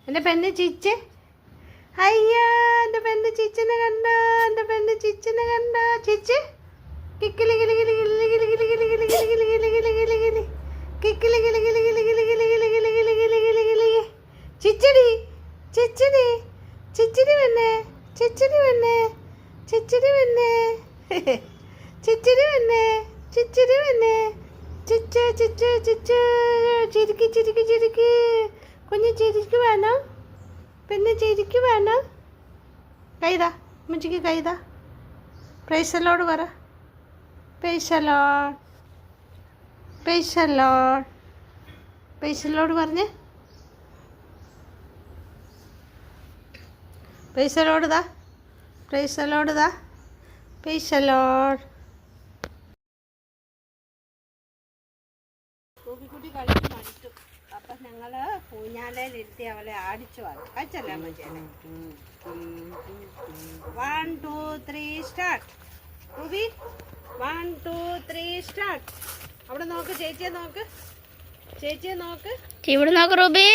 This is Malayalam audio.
എൻ്റെ പെണ്ണ് ചിച്ച്. അയ്യോ എൻ്റെ പെണ്ണ് ചിച്ചിനെ കണ്ടോ? എൻ്റെ പെണ്ണ് ചിച്ചിനെ കണ്ടോ? ചിച്ച് കിക്കിലി കിലി കിലി കിലി കിലി കിലി കിലി കിലി കിലി കിലി കിലി കിലി കിലി കിക്കിലി കിലി കിലി കിലി കിലി കിലി കിലി കിലി കിലി കിലി കിലി ചിച്ചടി ചിച്ചടി ചിച്ചടി പെണ്ണേ ചിച്ചടി പെണ്ണേ ചിച്ചടി പെണ്ണേ ചിച്ചടി പെണ്ണേ ചിച്ചടി പെണ്ണേ ചിച്ച ചിച്ച ചിച്ച ചിരിക്കി ചിരിക്കി ചിരിക്കി കുഞ്ഞ് ചിരിക്ക് വേണം. പിന്നെ ചിരിക്ക് വേണം. കൈതാ അമ്മച്ചിക്ക് കൈതാ. പ്രൈസലോട് പറ. പ്രൈസലോട് പ്രൈസലോട് പ്രൈസലോട് പറഞ്ഞേ. പ്രൈസലോട് താ. പ്രൈസലോട് താ. പ്രൈസലോട്. കുട്ടി കളിച്ച് മടുത്തു. അപ്പം ഞങ്ങൾ ഊഞ്ഞാലയിലിരുത്തി അവളെ ആടിച്ചു വന്നു. കഴിച്ചല്ലേ അമ്മച്ചേനെ? 1 2 3 സ്റ്റാർട്ട്. Ruby 1 2 3 start. അവിടെ നോക്ക്, ചേച്ചിയെ നോക്ക്, ചേച്ചിയെ നോക്ക്, ഇവിടെ നോക്ക് റൂബി.